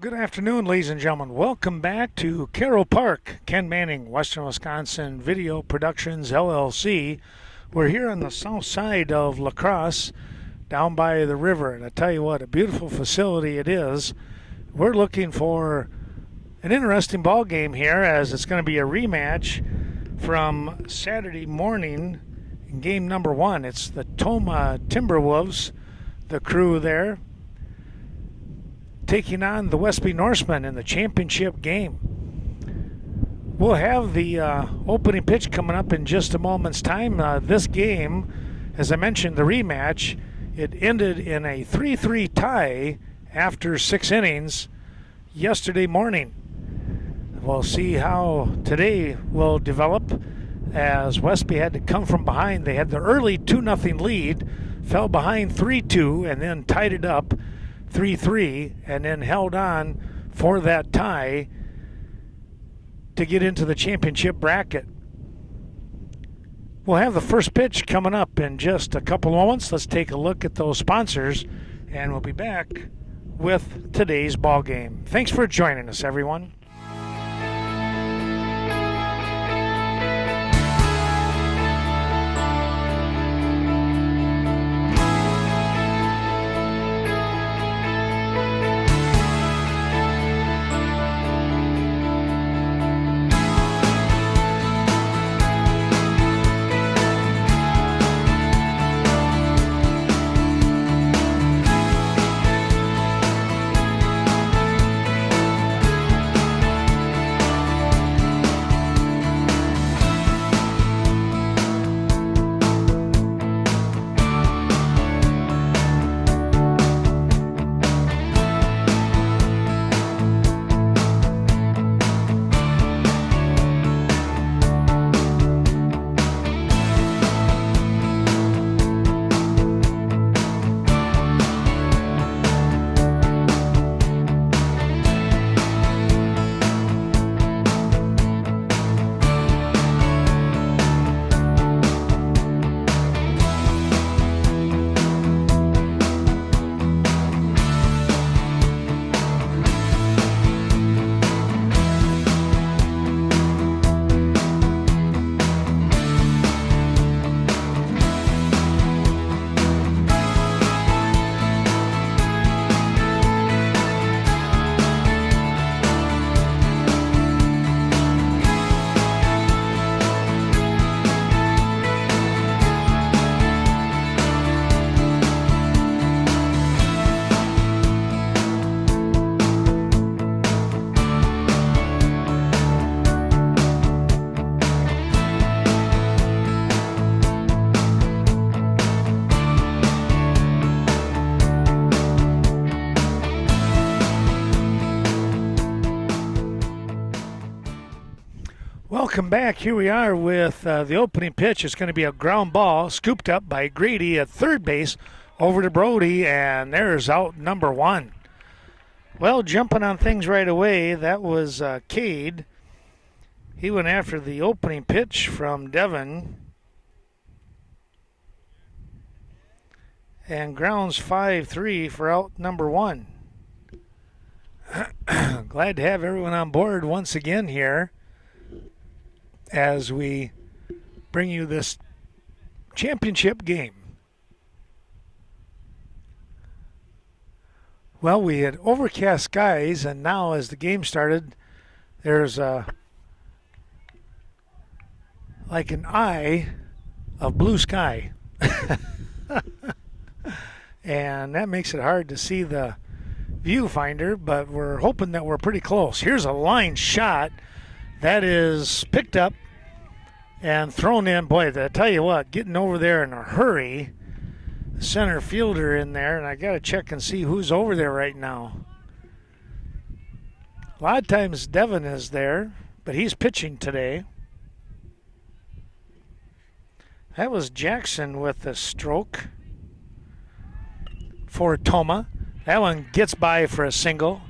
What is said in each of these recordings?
Good afternoon, ladies and gentlemen. Welcome back to Carroll Park. Ken Manning, Western Wisconsin Video Productions, LLC. We're here on the south side of La Crosse, down by the river. And I tell you what, a beautiful facility it is. We're looking for an interesting ball game here, as it's going to be a rematch from Saturday morning in game number one. It's the Tomah Timberwolves, the crew there, taking on the Westby Norsemen in the championship game. We'll have the opening pitch coming up in just a moment's time. This game, as I mentioned, the rematch, it ended in a 3-3 tie after 6 innings yesterday morning. We'll see how today will develop, as Westby had to come from behind. They had the early 2-0 lead, fell behind 3-2, and then tied it up 3-3, and then held on for that tie to get into the championship bracket. We'll have the first pitch coming up in just a couple moments. Let's take a look at those sponsors, and we'll be back with today's ball game. Thanks for joining us, everyone. Welcome back. Here we are with the opening pitch. It's going to be a ground ball scooped up by Grady at third base over to Brody, and there's out number one. Well, jumping on things right away, that was Cade. He went after the opening pitch from Devon. And grounds 5-3 for out number one. Glad to have everyone on board once again here as we bring you this championship game. Well, we had overcast skies, and now as the game started, there's like an eye of blue sky. And that makes it hard to see the viewfinder, but we're hoping that we're pretty close. Here's a line shot that is picked up and thrown in. Boy, I tell you what, getting over there in a hurry. The center fielder in there, and I got to check and see who's over there right now. A lot of times Devon is there, but he's pitching today. That was Jackson with the stroke for Tomah. That one gets by for a single.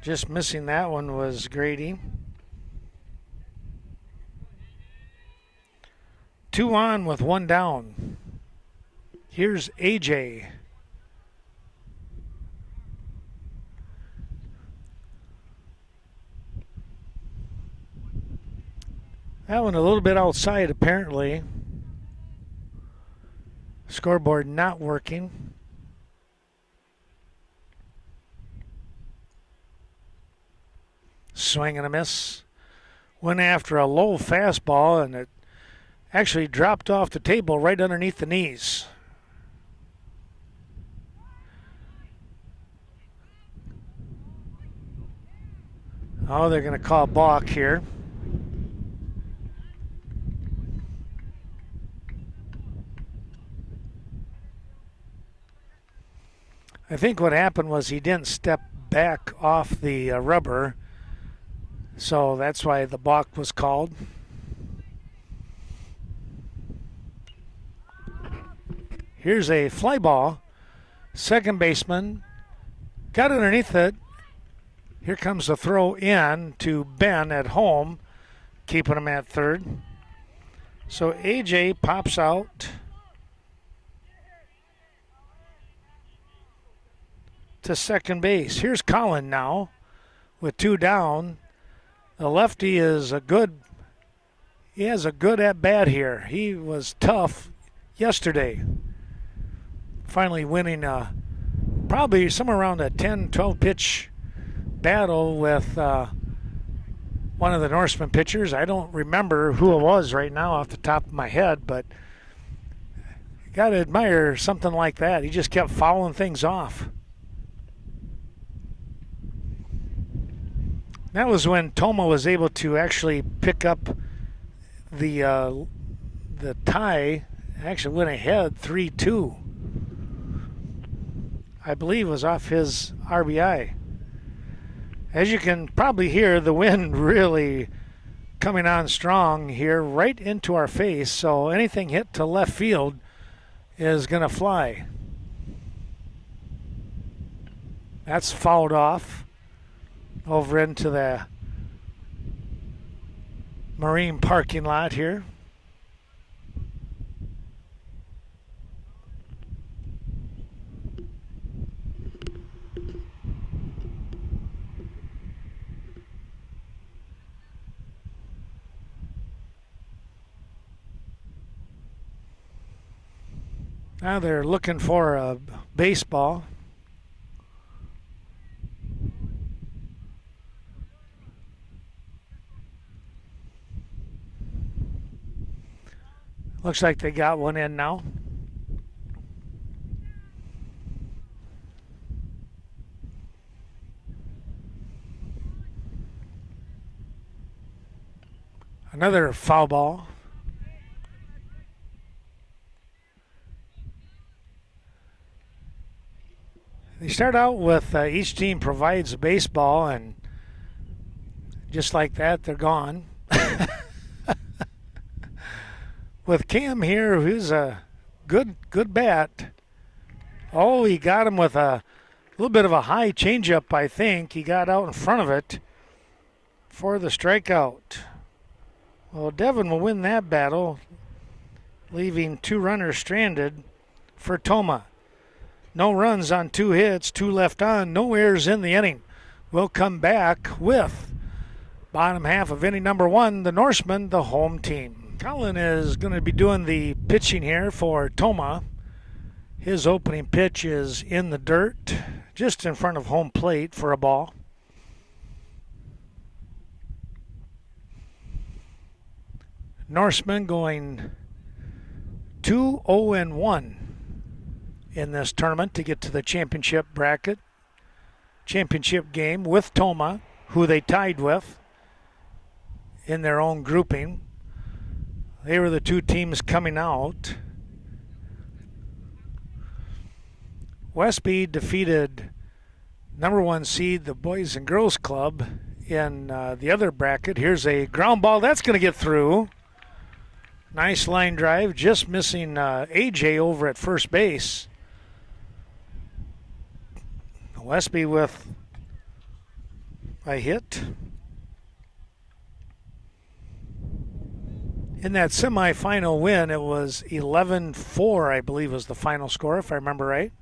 Just missing that one was Grady. 2 on with 1 down. Here's AJ. That one a little bit outside apparently. Scoreboard not working. Swing and a miss. Went after a low fastball and it actually dropped off the table right underneath the knees. Oh, they're going to call balk here. I think what happened was he didn't step back off the rubber, so that's why the balk was called. Here's a fly ball. Second baseman got underneath it. Here comes the throw in to Ben at home, keeping him at third. So AJ pops out to second base. Here's Colin now with two down. The lefty is he has a good at bat here. He was tough yesterday. Finally winning probably somewhere around a 10-12 pitch battle with one of the Norseman pitchers. I don't remember who it was right now off the top of my head, but you got to admire something like that. He just kept fouling things off. That was when Tomah was able to actually pick up the tie. Actually went ahead 3-2. I believe it was off his RBI. As you can probably hear, the wind really coming on strong here right into our face, so anything hit to left field is going to fly. That's fouled off over into the Marine parking lot here. Now they're looking for a baseball. Looks like they got one in now. Another foul ball. They start out with each team provides a baseball, and just like that, they're gone. With Cam here, who's a good bat. Oh, he got him with a little bit of a high changeup, I think. He got out in front of it for the strikeout. Well, Devin will win that battle, leaving two runners stranded for Tomah. No runs on 2 hits, 2 left on, no errors in the inning. We'll come back with bottom half of inning number 1, the Norsemen, the home team. Colin is going to be doing the pitching here for Tomah. His opening pitch is in the dirt, just in front of home plate for a ball. Norsemen going 2-0-1 in this tournament to get to the championship bracket. Championship game with Tomah, who they tied with in their own grouping. They were the two teams coming out. Westby defeated number 1 seed, the Boys and Girls Club, in the other bracket. Here's a ground ball. That's going to get through. Nice line drive, just missing AJ over at first base. Westby with a hit. In that semifinal win, it was 11-4, I believe was the final score, if I remember right,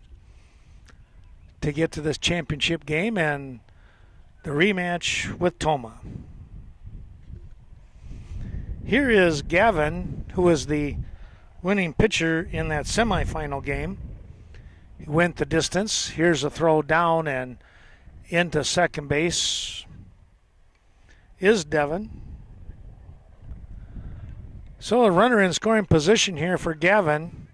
to get to this championship game and the rematch with Tomah. Here is Gavin, who was the winning pitcher in that semifinal game. He went the distance. Here's a throw down and into second base is Devin. So a runner in scoring position here for Gavin.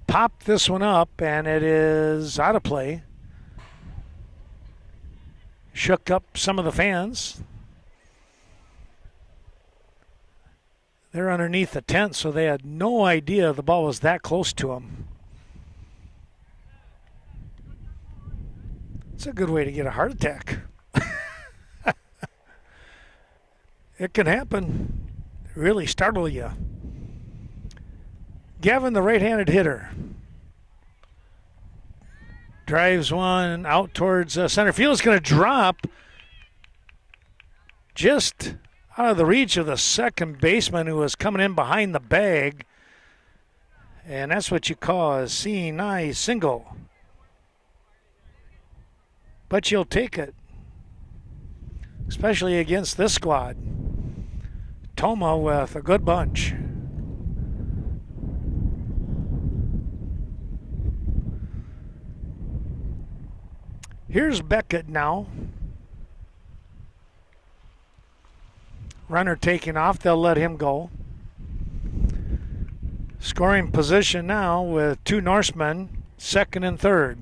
Popped this one up, and it is out of play. Shook up some of the fans. They're underneath the tent, so they had no idea the ball was that close to them. It's a good way to get a heart attack. It can happen. Really startle you. Gavin, the right-handed hitter, drives one out towards center field. It's going to drop just out of the reach of the second baseman who was coming in behind the bag. And that's what you call a seeing eye single. But you'll take it, especially against this squad. Tomah with a good bunch. Here's Beckett now. Runner taking off. They'll let him go. Scoring position now with two Norsemen, second and third.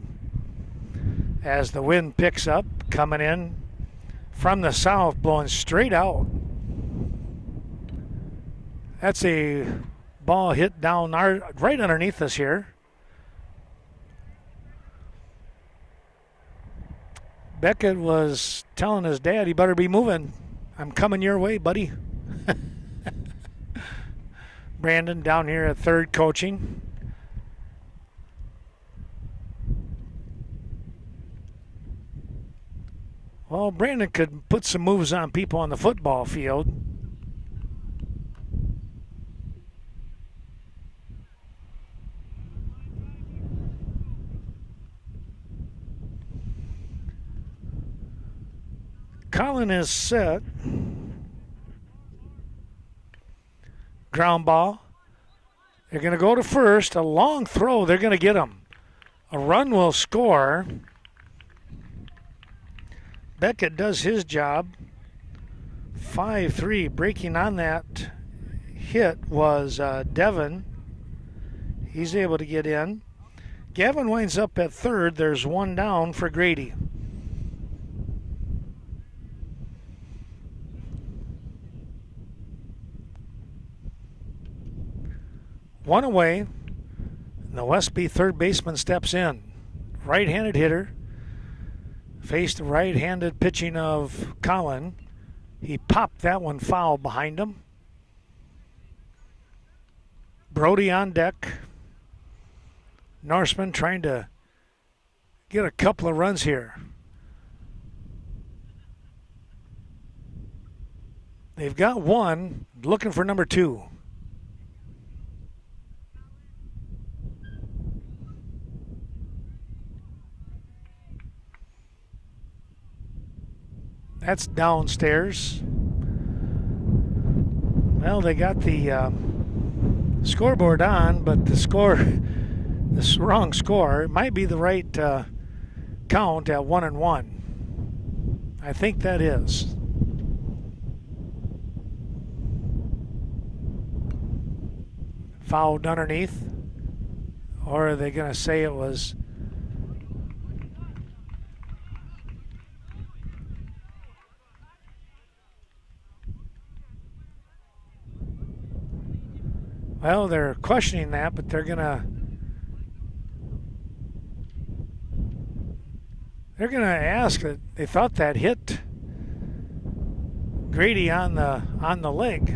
As the wind picks up, coming in from the south, blowing straight out. That's a ball hit down right underneath us here. Beckett was telling his dad, he better be moving. I'm coming your way, buddy. Brandon down here at third coaching. Well, Brandon could put some moves on people on the football field. Colin is set. Ground ball. They're going to go to first. A long throw. They're going to get him. A run will score. Beckett does his job. 5-3. Breaking on that hit was Devin. He's able to get in. Gavin winds up at third. There's one down for Grady. One away. The Westby third baseman steps in. Right-handed hitter. Faced the right-handed pitching of Colin. He popped that one foul behind him. Brody on deck. Norseman trying to get a couple of runs here. They've got one, looking for number two. That's downstairs. Well, they got the scoreboard on, but the wrong score. It might be the right count at 1-1. I think that is. Fouled underneath, or are they going to say it was? Well, they're questioning that, but they're gonna ask that they thought that hit Grady on the leg,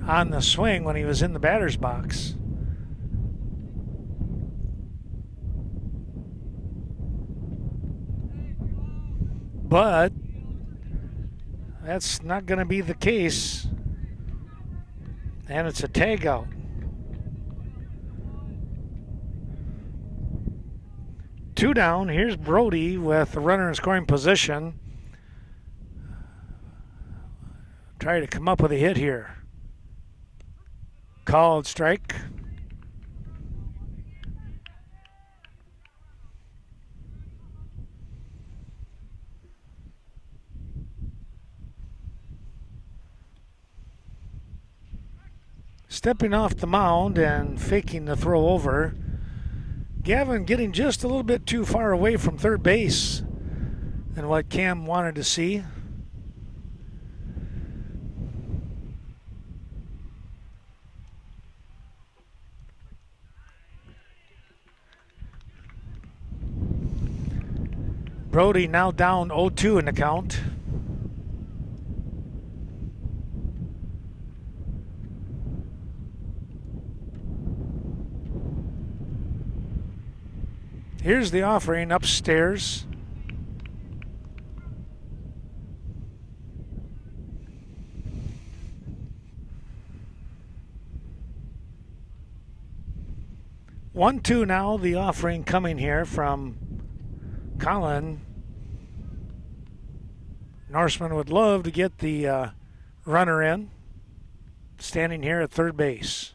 on the swing when he was in the batter's box. But that's not going to be the case. And it's a tag out. Two down. Here's Brody with the runner in scoring position. Try to come up with a hit here. Called strike. Stepping off the mound and faking the throw over. Gavin getting just a little bit too far away from third base than what Cam wanted to see. Brody now down 0-2 in the count. Here's the offering upstairs. One, two now, the offering coming here from Colin. Norseman would love to get the runner in, standing here at third base.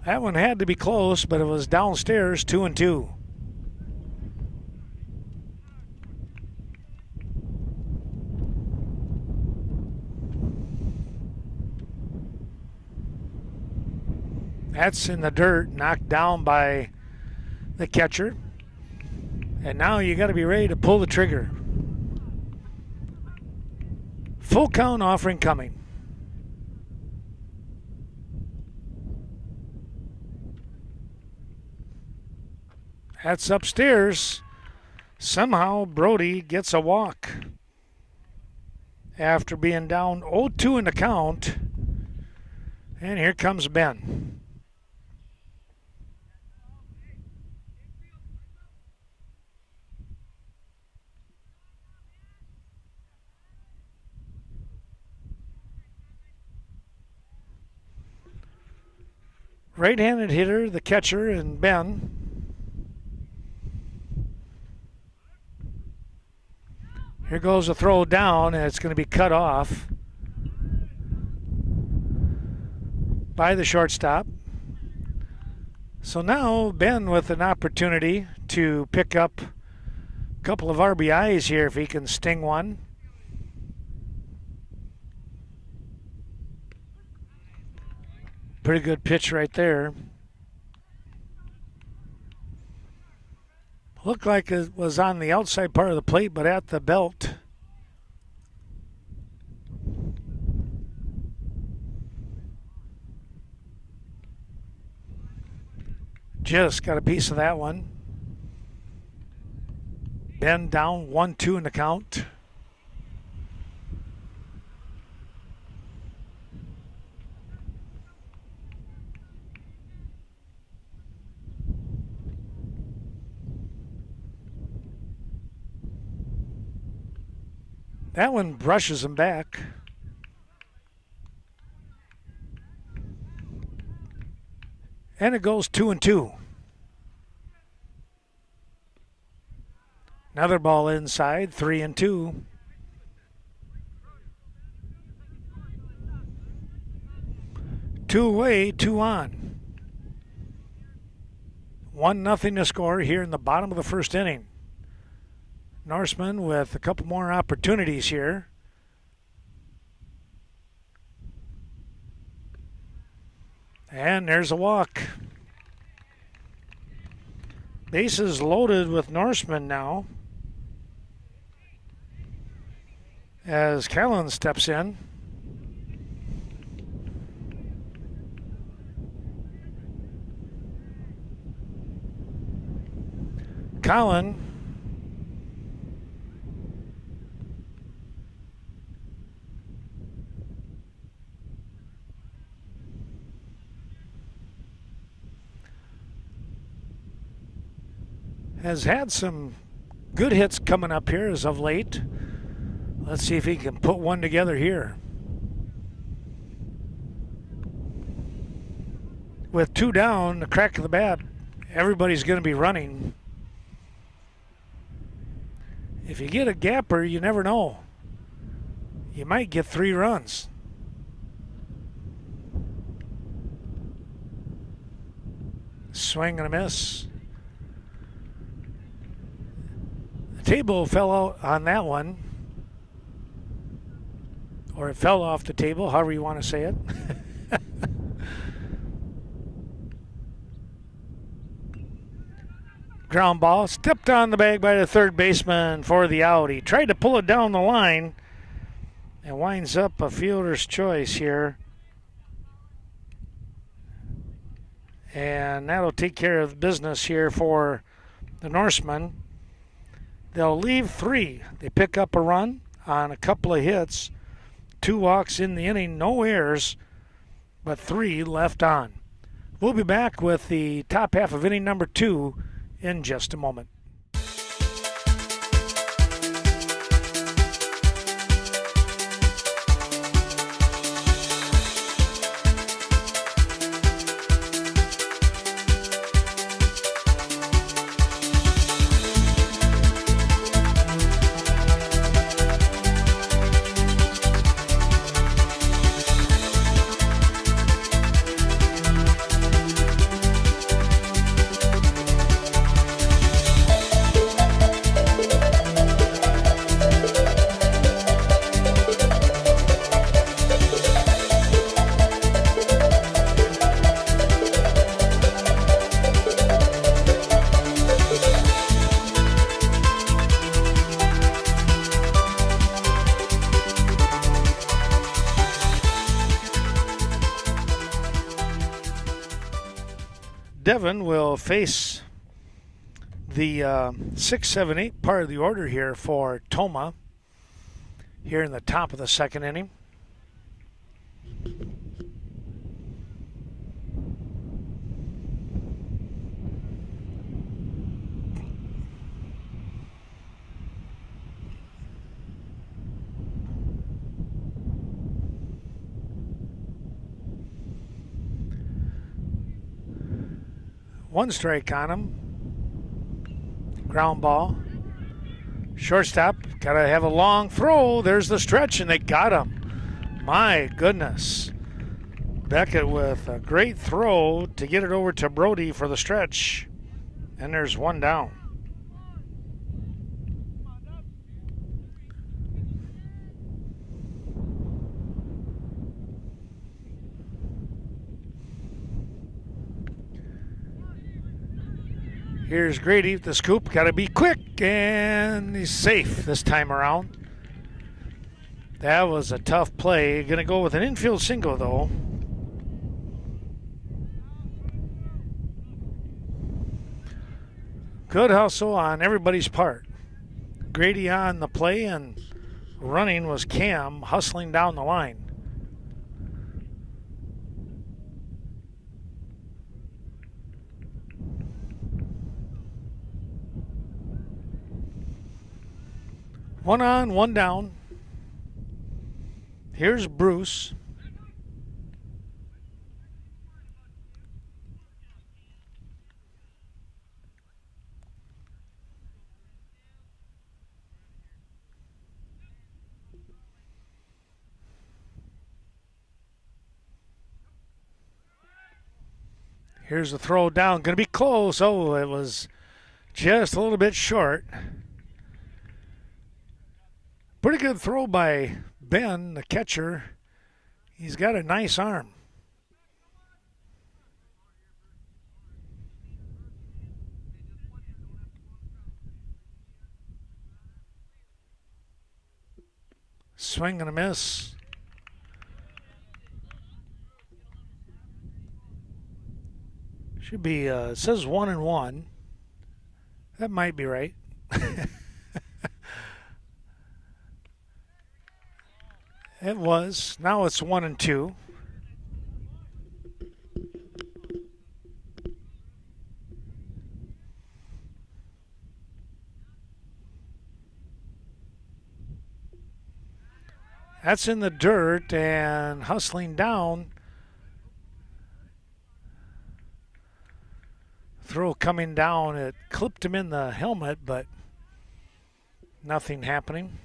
That one had to be close, but it was downstairs, 2-2. That's in the dirt, knocked down by the catcher. And now you got to be ready to pull the trigger. Full count offering coming. That's upstairs. Somehow Brody gets a walk after being down 0-2 in the count. And here comes Ben. Right-handed hitter, the catcher, and Ben. Here goes a throw down, and it's going to be cut off by the shortstop. So now Ben with an opportunity to pick up a couple of RBIs here if he can sting one. Pretty good pitch right there. Looked like it was on the outside part of the plate, but at the belt. Just got a piece of that one. Ben down 1-2 in the count. That one brushes him back. And it goes 2-2. Another ball inside, 3-2. Two away, two on. 1-0 to score here in the bottom of the first inning. Norseman with a couple more opportunities here. And there's a walk. Bases loaded with Norseman now, as Callan steps in. Colin has had some good hits coming up here as of late. Let's see if he can put one together here. With 2 down, the crack of the bat, everybody's going to be running. If you get a gapper, you never know. You might get 3 runs. Swing and a miss. The table fell out on that one. Or it fell off the table, however you want to say it. Ground ball, stepped on the bag by the third baseman for the out. He tried to pull it down the line and winds up a fielder's choice here. And that'll take care of business here for the Norsemen. They'll leave 3. They pick up a run on a couple of hits. 2 walks in the inning, no errors, but 3 left on. We'll be back with the top half of inning number 2 in just a moment. Devon will face the 6, 7, 8 part of the order here for Tomah here in the top of the second inning. One strike on him. Ground ball. Shortstop, gotta have a long throw. There's the stretch, and they got him. My goodness. Beckett with a great throw to get it over to Brody for the stretch. And there's 1 down. Here's Grady with the scoop. Got to be quick, and he's safe this time around. That was a tough play. Going to go with an infield single, though. Good hustle on everybody's part. Grady on the play, and running was Cam hustling down the line. One on, 1 down. Here's Bruce. Here's the throw down. Going to be close. Oh, it was just a little bit short. Pretty good throw by Ben, the catcher. He's got a nice arm. Swing and a miss. Should be, it says 1-1. That might be right. It was. Now it's 1-2. That's in the dirt and hustling down. Throw coming down. It clipped him in the helmet, but nothing happening.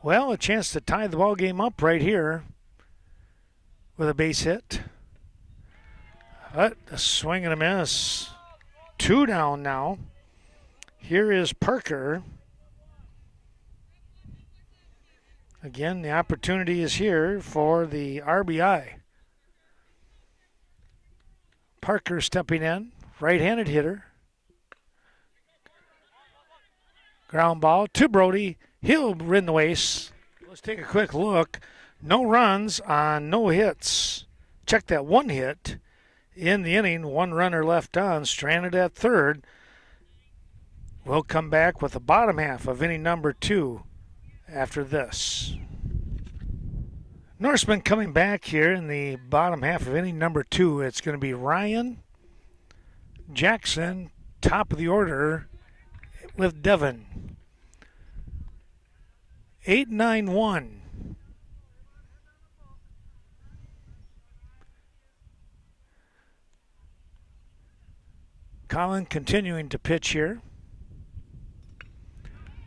Well, a chance to tie the ball game up right here with a base hit. But a swing and a miss. 2 down now. Here is Parker. Again, the opportunity is here for the RBI. Parker stepping in, right-handed hitter. Ground ball to Brody. He'll win the waste. Let's take a quick look. No runs on no hits. Check that, 1 hit in the inning. 1 runner left on, stranded at third. We'll come back with the bottom half of inning number 2 after this. Norseman coming back here in the bottom half of inning number 2. It's going to be Ryan Jackson, top of the order with Devin. 8-9-1. Colin continuing to pitch here.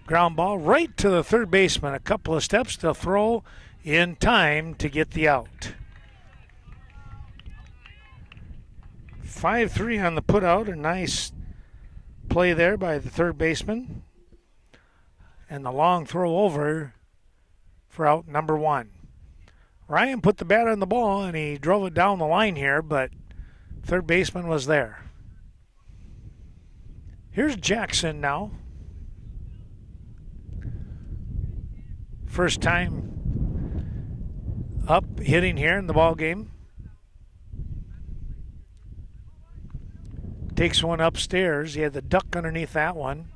Ground ball right to the third baseman. A couple of steps to throw in time to get the out. 5-3 on the putout. A nice play there by the third baseman. And the long throw over for out number 1. Ryan put the bat on the ball and he drove it down the line here, but third baseman was there. Here's Jackson now. First time up hitting here in the ball game. Takes one upstairs. He had the duck underneath that one.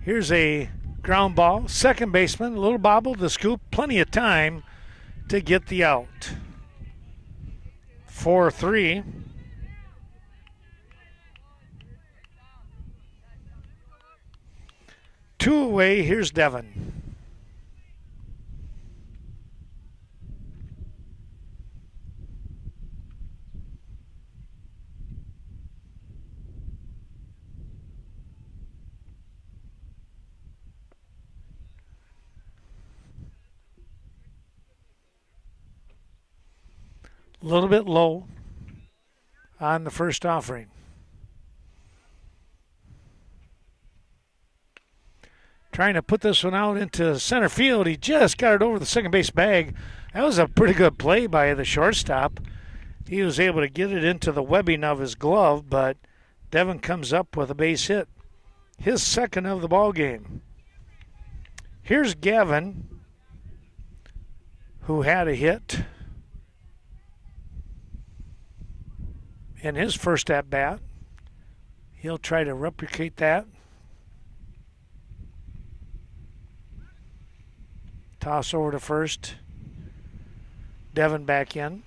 Here's a ground ball. Second baseman, a little bobble to scoop. Plenty of time to get the out. 4-3. Two away, here's Devin. A little bit low on the first offering. Trying to put this one out into center field. He just got it over the second base bag. That was a pretty good play by the shortstop. He was able to get it into the webbing of his glove, but Devin comes up with a base hit. His second of the ball game. Here's Gavin, who had a hit in his first at-bat. He'll try to replicate that. Toss over to first. Devin back in.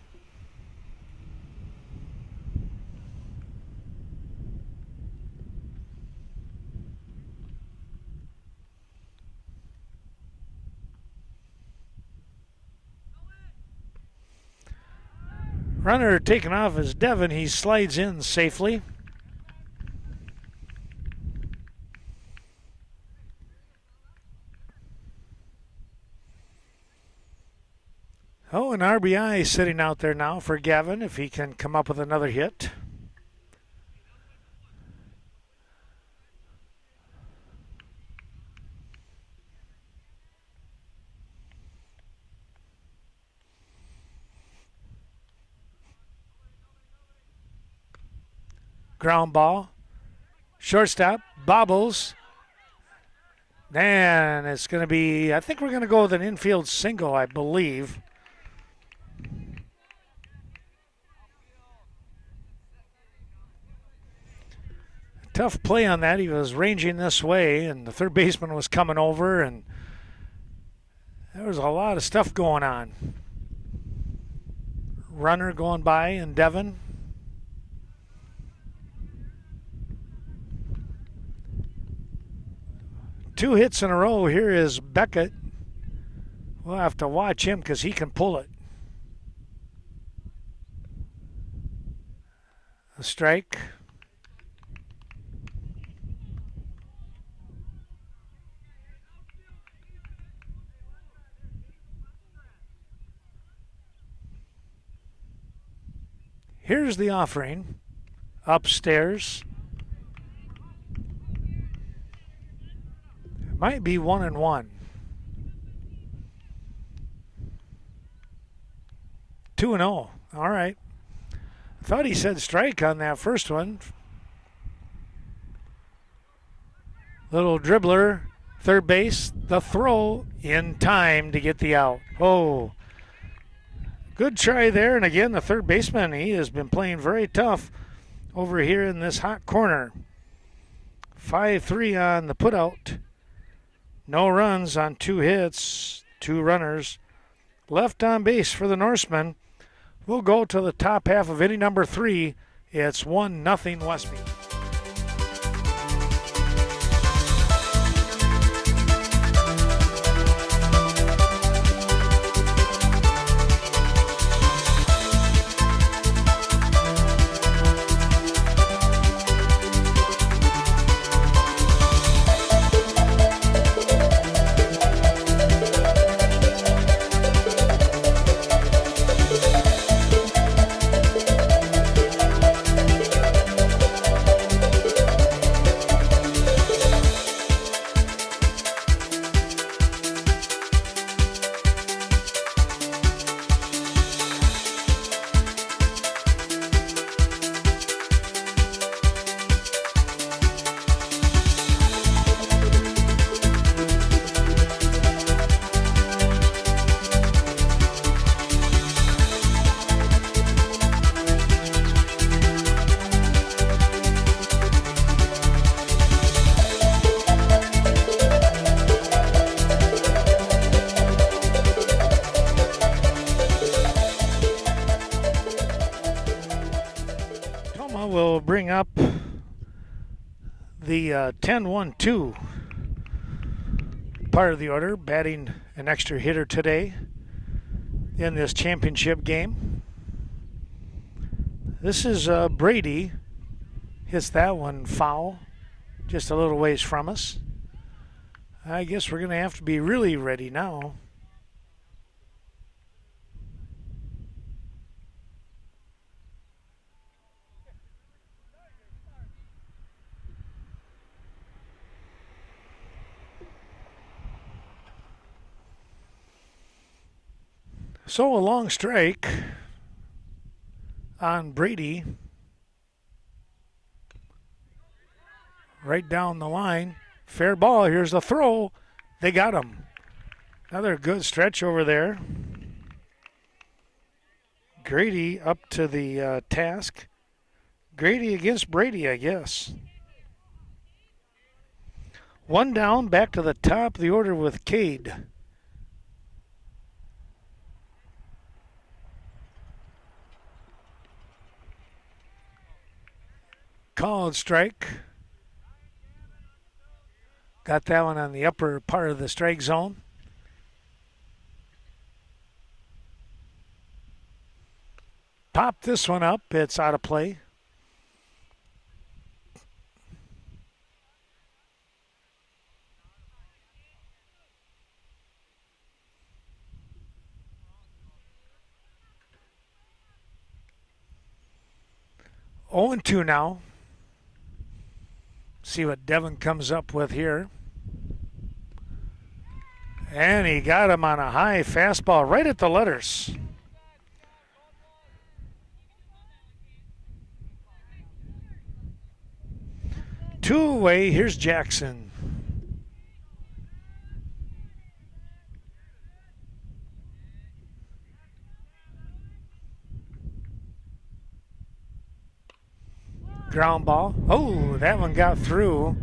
Runner taken off is Devin. He slides in safely. Oh, an RBI sitting out there now for Gavin if he can come up with another hit. Ground ball. Shortstop bobbles. And it's going to be, I think we're going to go with an infield single, I believe. Tough play on that. He was ranging this way, and the third baseman was coming over, and there was a lot of stuff going on. Runner going by, and Devin. 2 hits in a row. Here is Beckett. We'll have to watch him because he can pull it. A strike. Here's the offering. Upstairs. It might be 1-1. 2-0. All right. I thought he said strike on that first one. Little dribbler, third base. The throw in time to get the out. Oh, good try there. And again, the third baseman, he has been playing very tough over here in this hot corner. 5-3 on the putout. No runs on 2 hits, 2 runners. Left on base for the Norsemen. We'll go to the top half of inning number 3. It's 1-0 Westby. Will bring up the 10-1-2 part of the order, batting an extra hitter today in this championship game. This is Brady. Hits that one foul, just a little ways from us. I guess we're going to have to be really ready now. So a long strike on Brady. Right down the line. Fair ball. Here's the throw. They got him. Another good stretch over there. Grady up to the task. Grady against Brady, I guess. One down, back to the top of the order with Cade. Called strike. Got that one on the upper part of the strike zone. Pop this one up. It's out of play. Oh and 2 now. See what Devin comes up with here. And he got him on a high fastball right at the letters. Two away, here's Jackson. Ground ball. Oh, that one got through.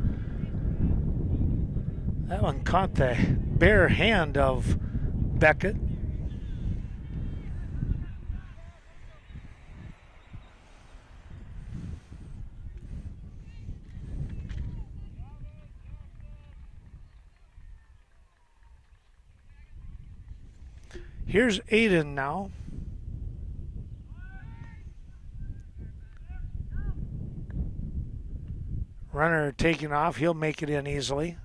That one caught the bare hand of Beckett. Here's Aiden now. Runner taking off. He'll make it in easily.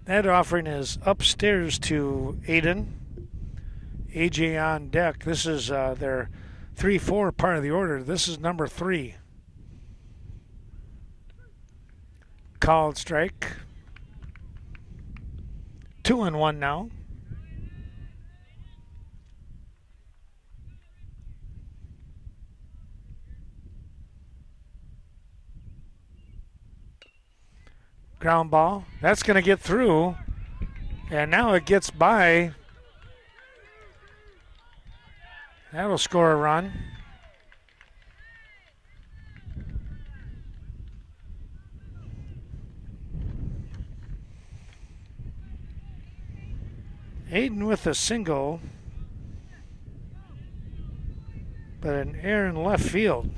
That offering is upstairs to Aiden. AJ on deck. This is their 3-4 part of the order. This is number 3. Called strike. 2-1 now. Ground ball. That's going to get through. And now it gets by. That'll score a run. Aiden with a single, but an error in left field.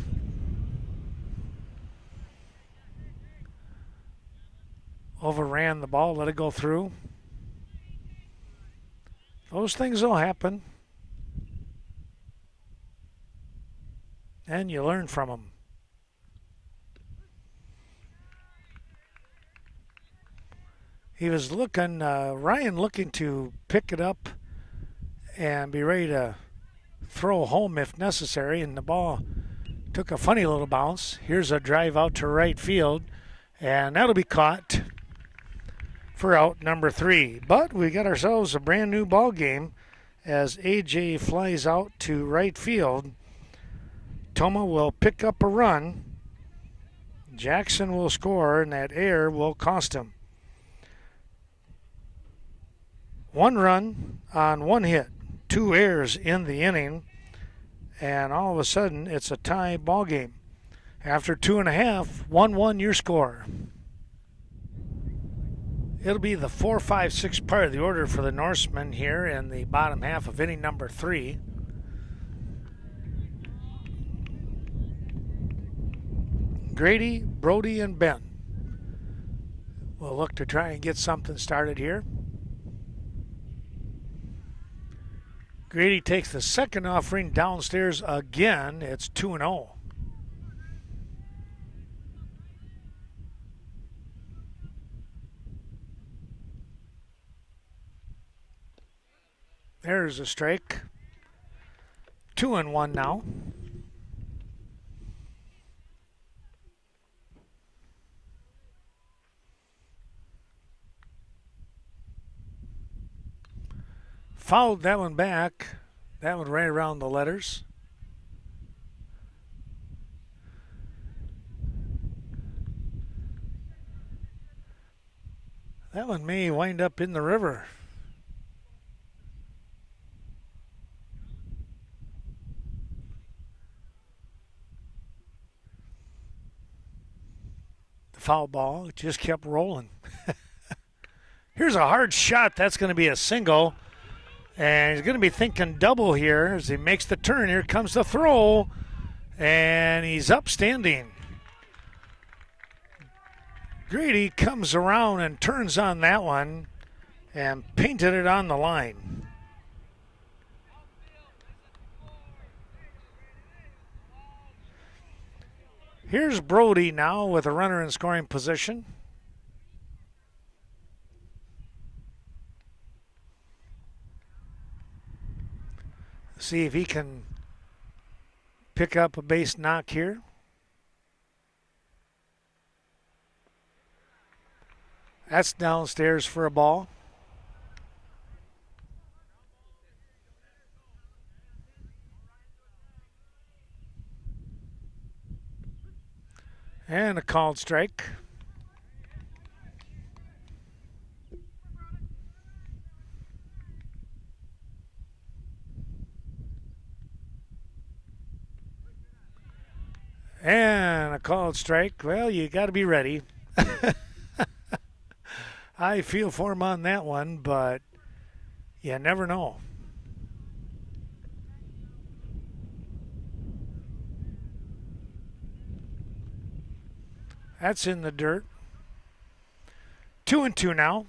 Overran the ball, let it go through. Those things will happen. And you learn from them. He was looking, Ryan looking to pick it up and be ready to throw home if necessary, and the ball took a funny little bounce. Here's a drive out to right field, and that'll be caught for out number 3. But we got ourselves a brand new ball game as AJ flies out to right field. Tomah will pick up a run. Jackson will score, and that error will cost him. 1 run on 1 hit, 2 errors in the inning, and all of a sudden it's a tie ball game. After 2.5, 1-1 your score. It'll be the 4, 5, 6 part of the order for the Norsemen here in the bottom half of inning number 3. Grady, Brody, and Ben will look to try and get something started here. Grady takes the second offering downstairs again. It's 2-0. There's a strike. 2-1 now. Fouled that one back. That one right around the letters. That one may wind up in the river. The foul ball just kept rolling. Here's a hard shot. That's going to be a single. And he's going to be thinking double here as he makes the turn. Here comes the throw. And he's upstanding. Grady comes around and turns on that one and painted it on the line. Here's Brody now with a runner in scoring position. See if he can pick up a base knock here. That's downstairs for a ball. And a called strike. And a called strike. Well, you got to be ready. I feel for him on that one, but you never know. That's in the dirt. 2-2 now.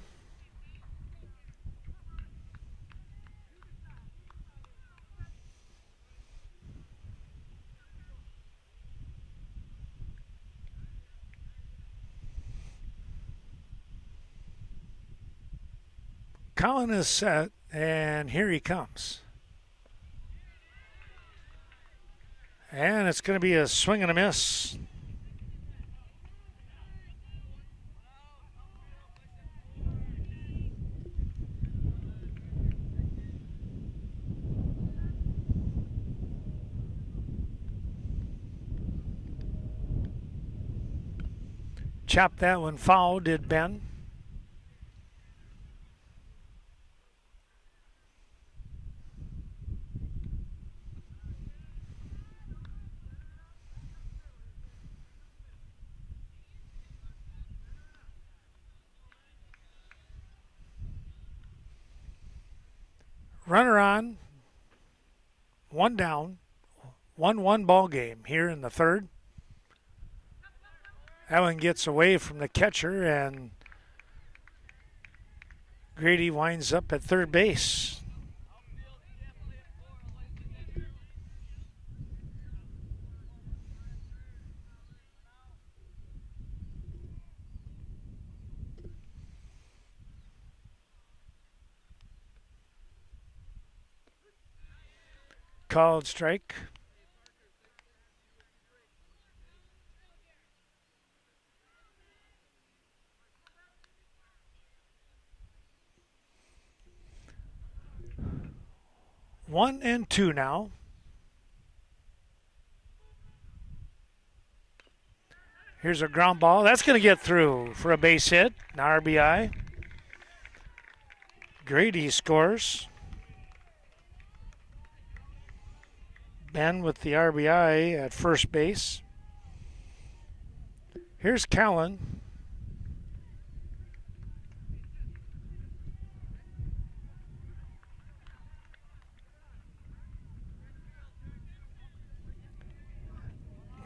Colin is set, and here he comes. And it's going to be a swing and a miss. Chopped that one foul, did Ben. Runner on, one down, 1-1 ball game here in the third. That one gets away from the catcher, and Grady winds up at third base. Called strike. One and two now. Here's a ground ball. That's going to get through for a base hit, an RBI. Grady scores. Ben with the RBI at first base. Here's Callan.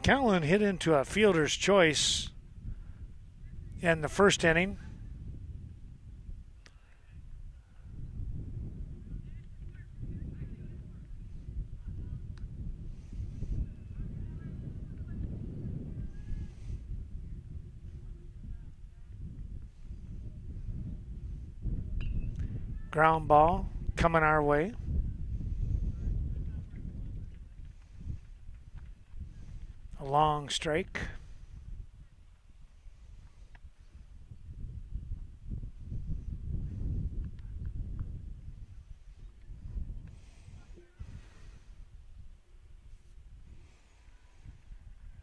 Callan hit into a fielder's choice in the first inning. Ground ball coming our way. A long strike.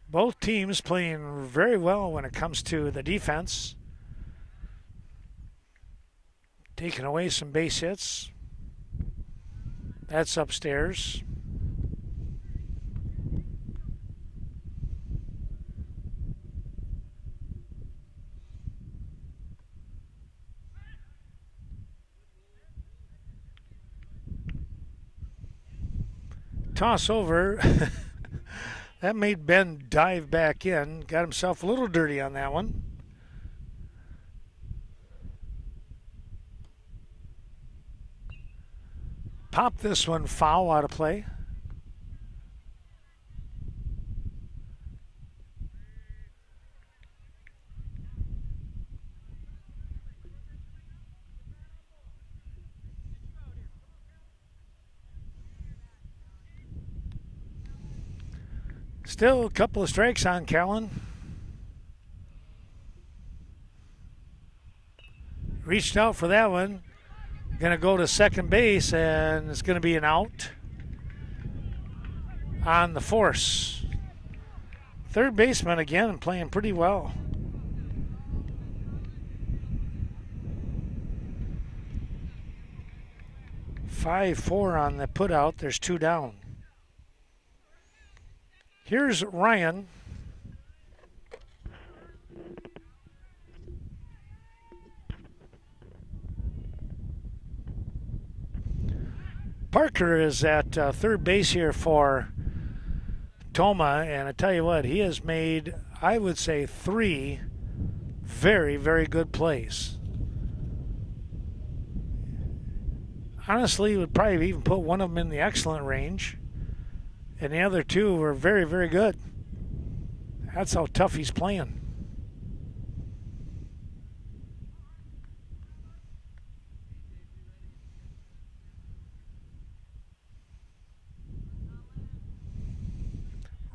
Both teams playing very well when it comes to the defense. Taking away some base hits. That's upstairs. Toss over. That made Ben dive back in. Got himself a little dirty on that one. Pop this one foul out of play. Still a couple of strikes on Callan. Reached out for that one. Going to go to second base, and it's going to be an out on the force. Third baseman again playing pretty well. 5-4 on the put out. There's two down. Here's Ryan. Parker is at third base here for Tomah, and I tell you what, he has made I would say 3 very, very good plays. Honestly, would probably even put one of them in the excellent range, and the other 2 were very, very good. That's how tough he's playing.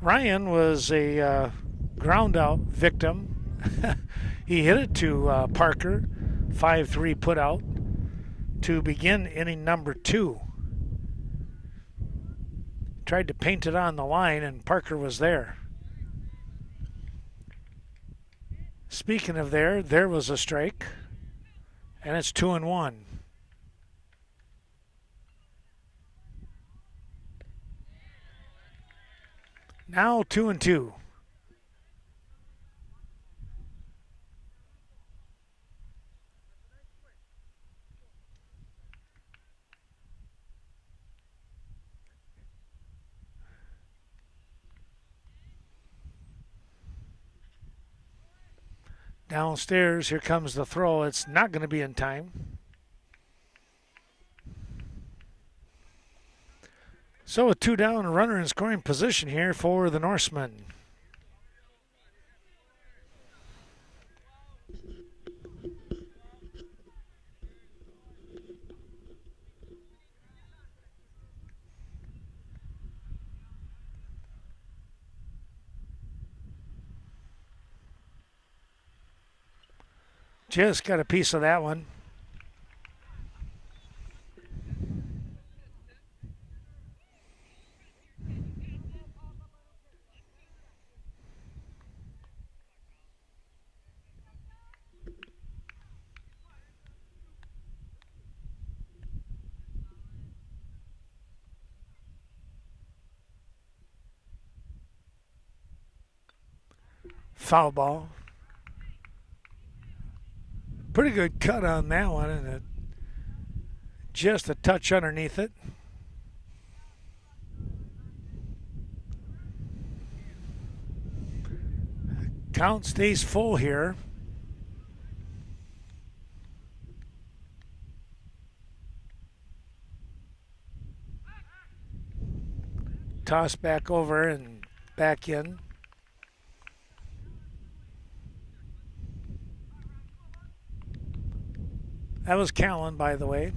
Ryan was a ground out victim. He hit it to Parker, 5-3 put out to begin inning number 2. Tried to paint it on the line, and Parker was there. Speaking of there was a strike, and it's 2-1. Now 2-2. Downstairs, here comes the throw. It's not going to be in time. So with 2 down, a runner in scoring position here for the Norsemen. Just got a piece of that one. Foul ball. Pretty good cut on that one, and just a touch underneath it. Count stays full here. Toss back over and back in. That was Callan, by the way,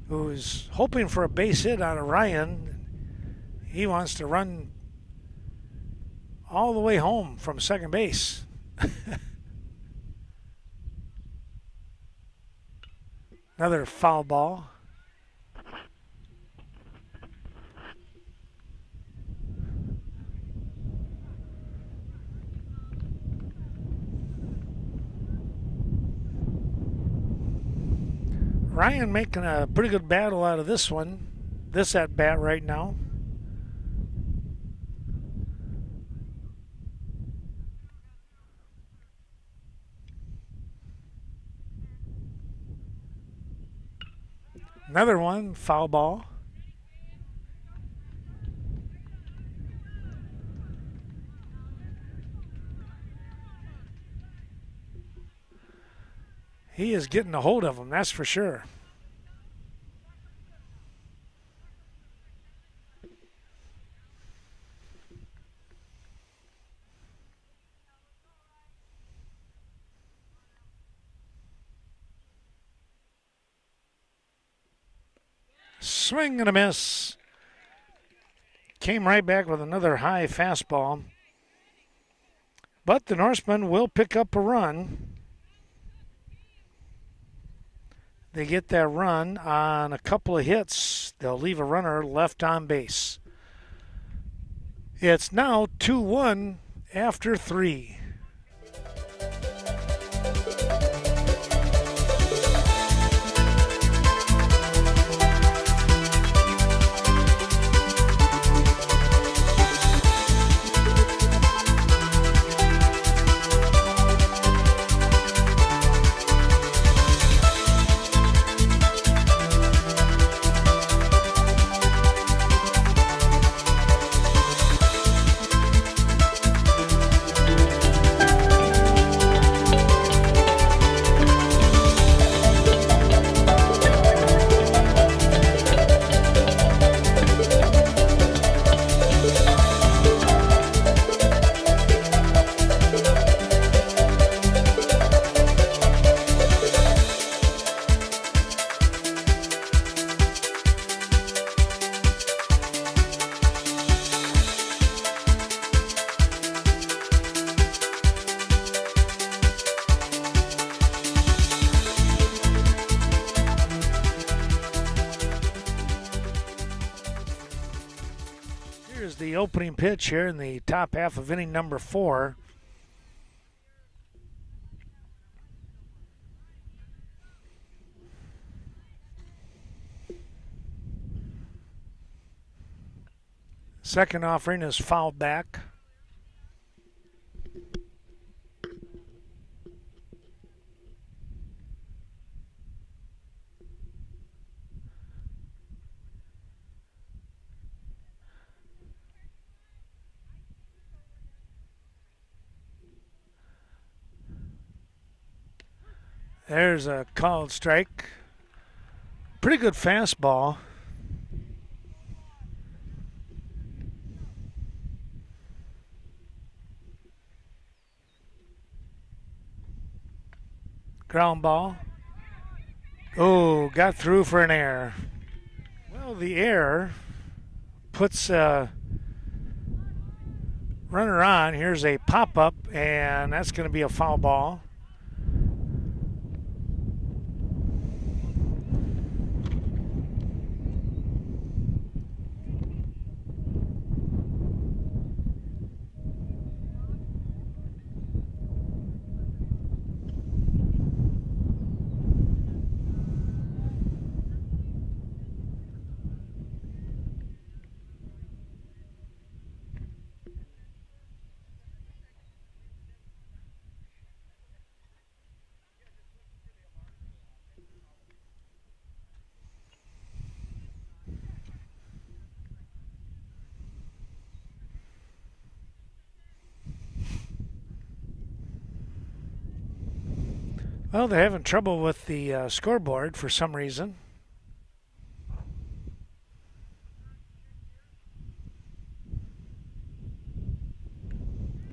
who was hoping for a base hit out of Ryan. He wants to run all the way home from second base. Another foul ball. Ryan making a pretty good battle out of this one, this at bat right now. Another one, foul ball. He is getting a hold of him, that's for sure. Swing and a miss. Came right back with another high fastball. But the Norsemen will pick up a run. They get that run on a couple of hits. They'll leave a runner left on base. It's now 2-1 after 3. the opening pitch here in the top half of inning number 4. Second offering is fouled back. There's a called strike. Pretty good fastball. Ground ball. Oh, got through for an error. Well, the error puts a runner on. Here's a pop-up, and that's going to be a foul ball. Well, they're having trouble with the scoreboard for some reason.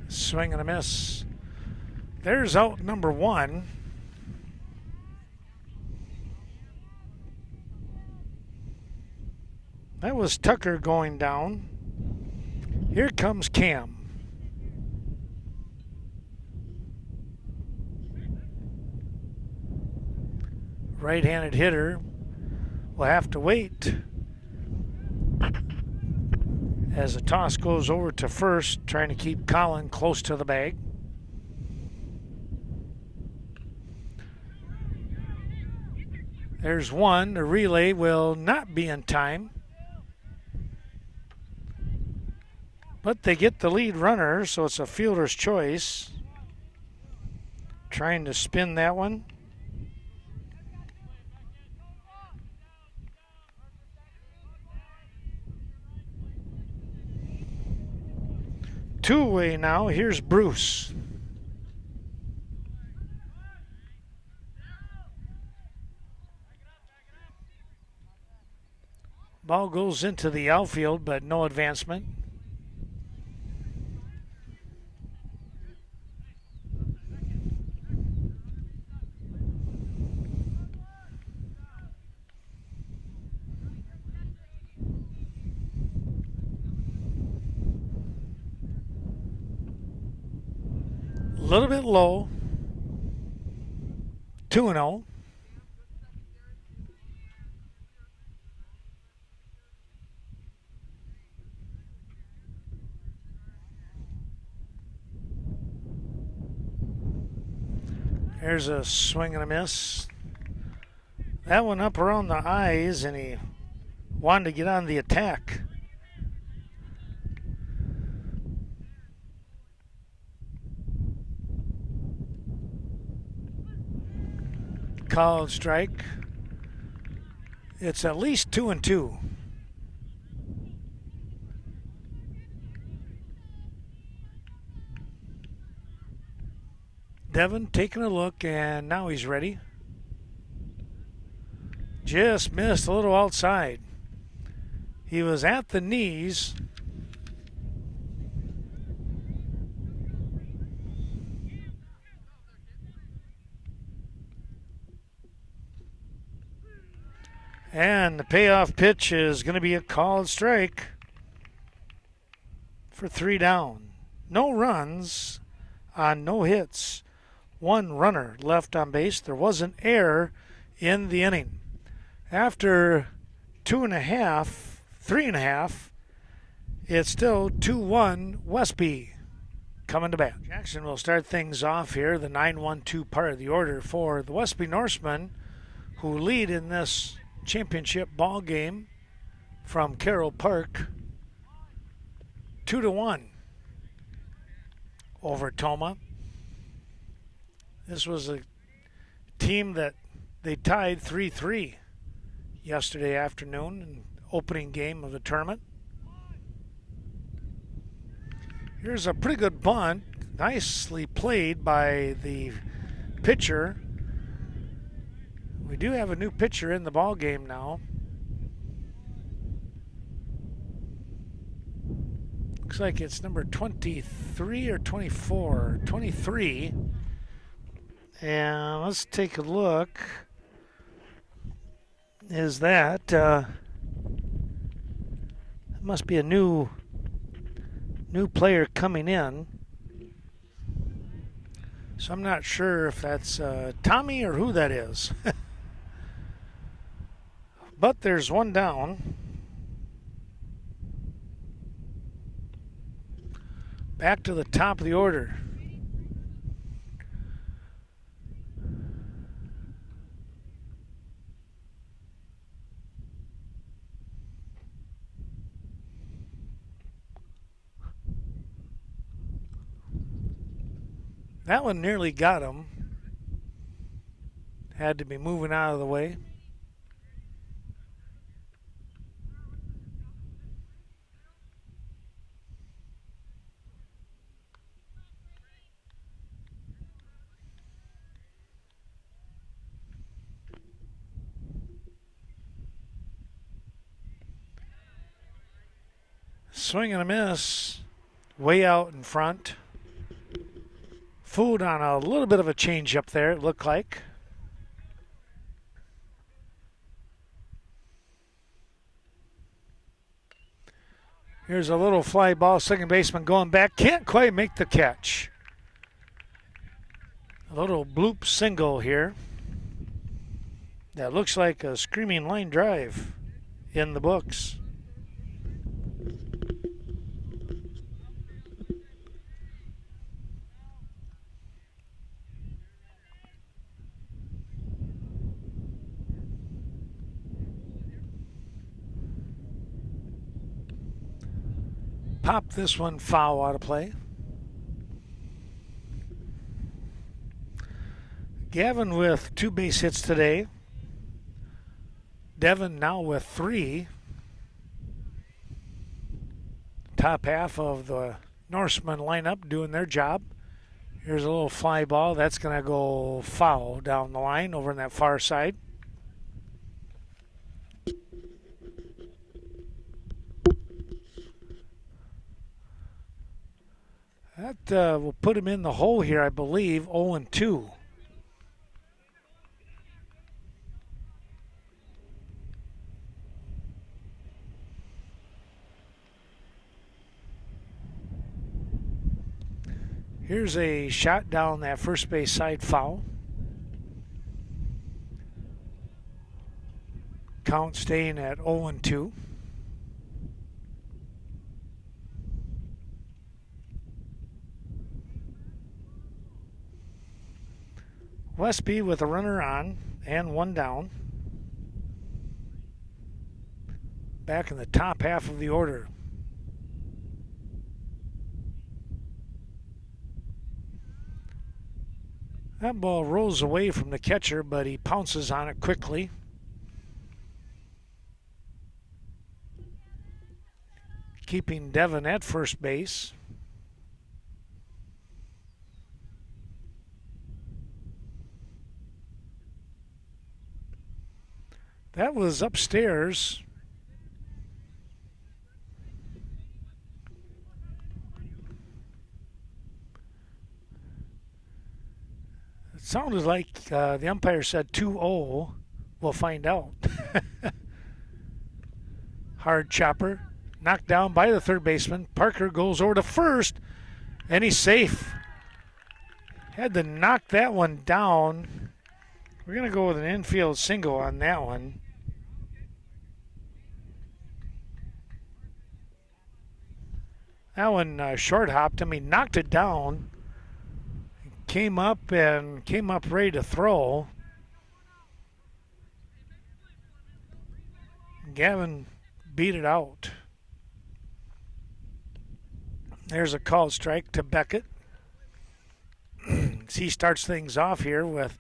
Swing and a miss. There's out number 1. That was Tucker going down. Here comes Cam. Right-handed hitter will have to wait as the toss goes over to first, trying to keep Colin close to the bag. There's one. The relay will not be in time, but they get the lead runner, so it's a fielder's choice. Trying to spin that one. Two-way now. Here's Bruce. Ball goes into the outfield, but no advancement. A little bit low. 2-0. There's a swing and a miss. That one up around the eyes, and he wanted to get on the attack. Called strike. It's at least 2-2. Devin taking a look, and now he's ready. Just missed a little outside. He was at the knees. And the payoff pitch is going to be a called strike for 3 down. No runs on no hits. 1 runner left on base. There was an error in the inning. After 2.5, 3.5, It's still 2-1 Westby coming to bat. Jackson will start things off here, the 9-1-2 part of the order for the Westby Norsemen, who lead in this championship ball game from Carroll Park 2-1 over Tomah. This was a team that they tied 3-3 yesterday afternoon in opening game of the tournament. Here's a pretty good bunt, nicely played by the pitcher. We do have a new pitcher in the ball game now. Looks like it's number 23 or 24, 23. And let's take a look. Is that must be a new player coming in. So I'm not sure if that's Tommy or who that is. But there's one down. Back to the top of the order. That one nearly got him. Had to be moving out of the way. Swing and a miss. Way out in front. Food on a little bit of a change up there, it looked like. Here's a little fly ball, second baseman going back, can't quite make the catch. A little bloop single here. That looks like a screaming line drive in the books. Pop this one foul out of play. Gavin with 2 base hits today. Devin now with 3. Top half of the Norseman lineup doing their job. Here's a little fly ball. That's going to go foul down the line over on that far side. That will put him in the hole here, I believe, 0-2. Here's a shot down that first base side foul. Count staying at 0-2. Westby with a runner on and 1 down. Back in the top half of the order. That ball rolls away from the catcher, but he pounces on it quickly. Keeping Devin at first base. That was upstairs. It sounded like the umpire said 2-0. We'll find out. Hard chopper. Knocked down by the third baseman. Parker goes over to first, and he's safe. Had to knock that one down. We're going to go with an infield single on that one. That one short hopped him. He knocked it down. Came up ready to throw. Gavin beat it out. There's a called strike to Beckett. He starts things off here with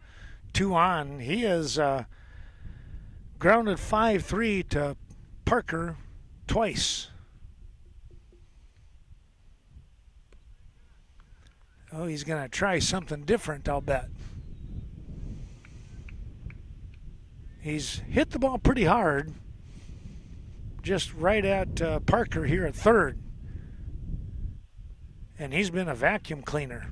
2 on. He is grounded 5-3 to Parker twice. Oh, he's going to try something different, I'll bet. He's hit the ball pretty hard, just right at Parker here at third. And he's been a vacuum cleaner.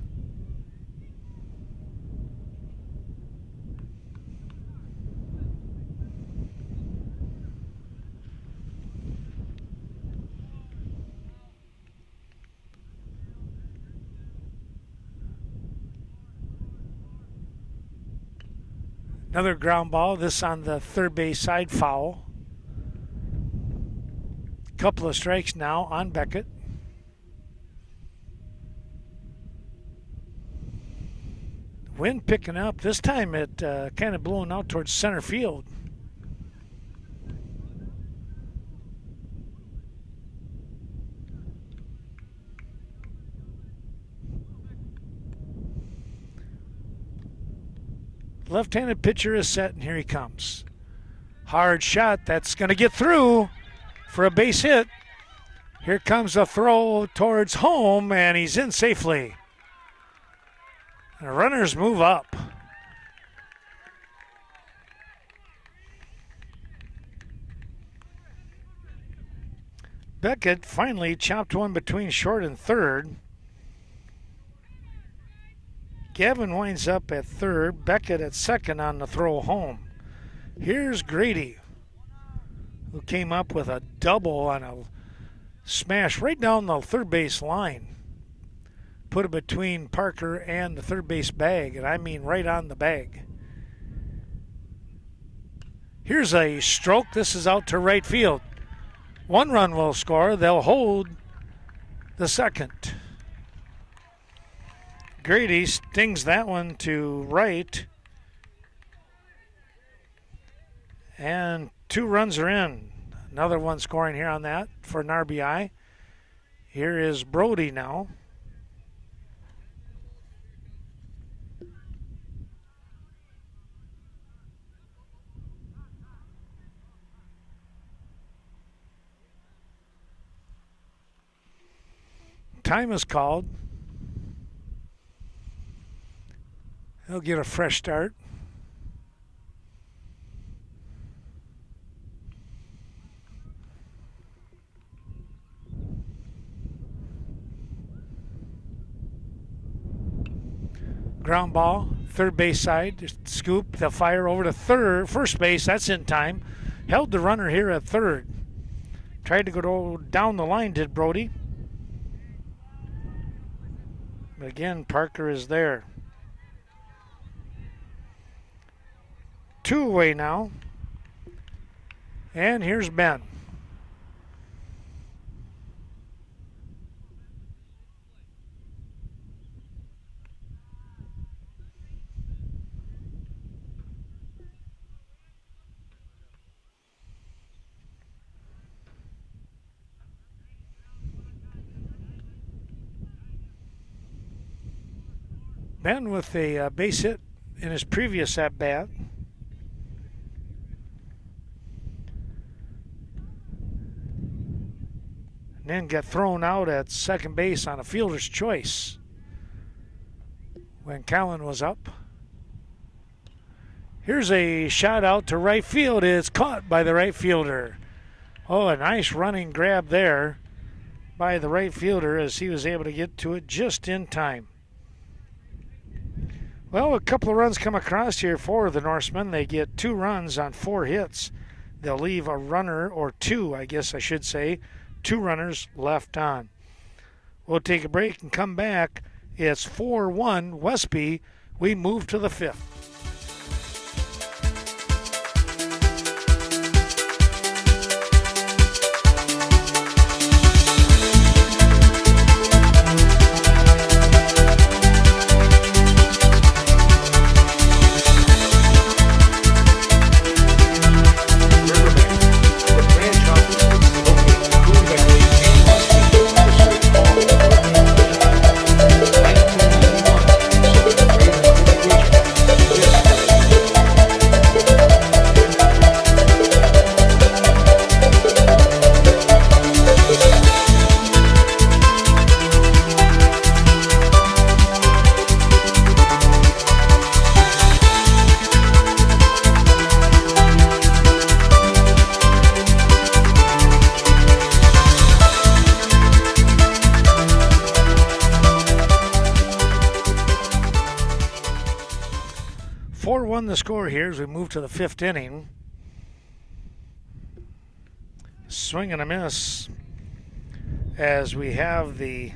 Another ground ball, this on the third base side, foul. Couple of strikes now on Beckett. Wind picking up. This time it kind of blowing out towards center field. Left-handed pitcher is set, and here he comes. Hard shot. That's going to get through for a base hit. Here comes a throw towards home, and he's in safely. The runners move up. Beckett finally chopped one between short and third. Gavin winds up at third, Beckett at second on the throw home. Here's Grady, who came up with a double on a smash right down the third base line. Put it between Parker and the third base bag, and I mean right on the bag. Here's a stroke. This is out to right field. 1 run will score. They'll hold the second. Grady stings that one to right. And 2 runs are in. Another one scoring here on that for an RBI. Here is Brody now. Time is called. He'll get a fresh start. Ground ball, third base side, just scoop the fire over to first base. That's in time. Held the runner here at third. Tried to go down the line, did Brody. But again, Parker is there. 2 away now. And here's Ben. Ben with a base hit in his previous at-bat. And then got thrown out at second base on a fielder's choice when Callan was up. Here's a shot out to right field. It's caught by the right fielder. Oh, a nice running grab there by the right fielder as he was able to get to it just in time. Well, a couple of runs come across here for the Norsemen. They get 2 runs on 4 hits. They'll leave a runner, or 2, I guess I should say, 2 runners left on. We'll take a break and come back. It's 4-1 Westby. We move to the 5th. 4-1 the score here as we move to the 5th inning. Swing and a miss as we have the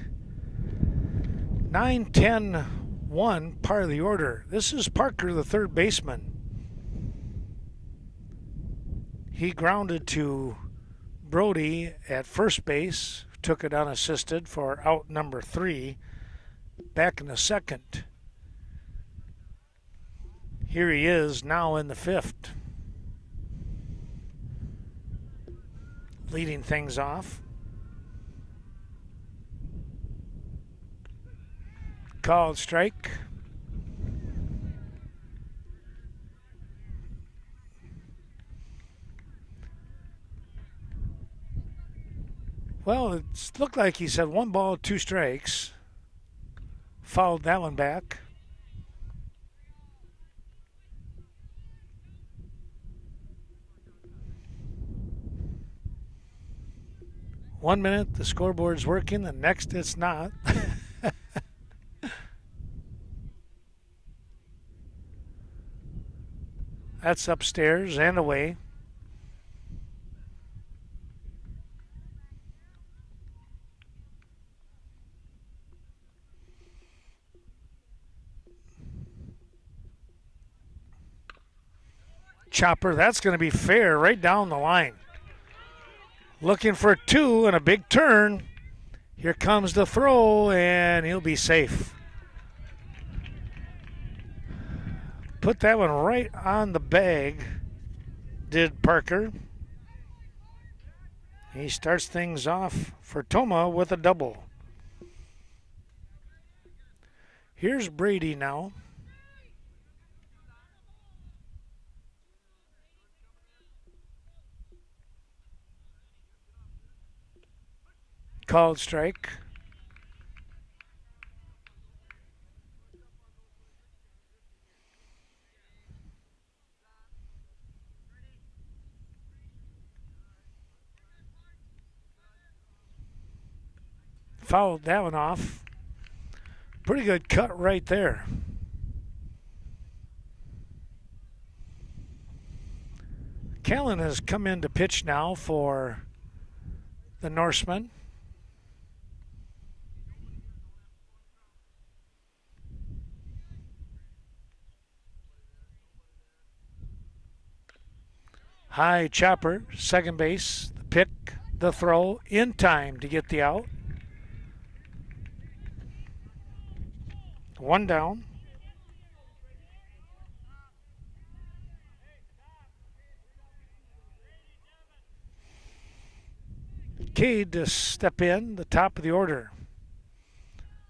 9-10-1 part of the order. This is Parker, the third baseman. He grounded to Brody at first base, took it unassisted for out number 3. Back in the 2nd. Here he is now in the 5th. Leading things off. Called strike. Well, it looked like he said 1 ball, 2 strikes. Fouled that one back. One minute the scoreboard's working, the next it's not. That's upstairs and away. Chopper, that's going to be fair right down the line. Looking for 2 and a big turn. Here comes the throw, and he'll be safe. Put that one right on the bag, did Parker. He starts things off for Tomah with a double. Here's Brady now. Called strike. Fouled that one off. Pretty good cut right there. Callan has come in to pitch now for the Norseman. High chopper, second base, the pick, the throw, in time to get the out. 1 down. Cade to step in, the top of the order,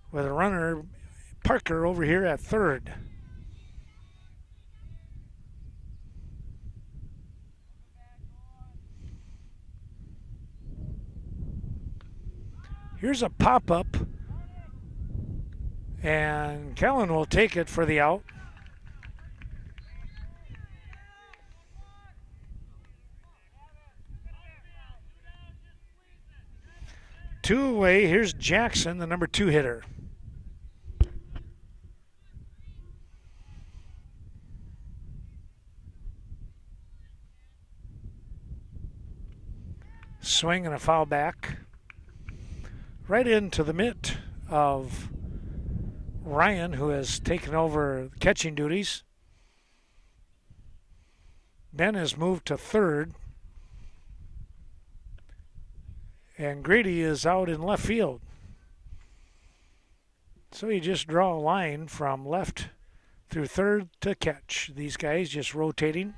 with a runner, Parker, over here at third. Here's a pop-up, and Callan will take it for the out. Two away, here's Jackson, the number 2 hitter. Swing and a foul back. Right into the mitt of Ryan, who has taken over catching duties. Ben has moved to third. And Grady is out in left field. So you just draw a line from left through third to catch. These guys just rotating.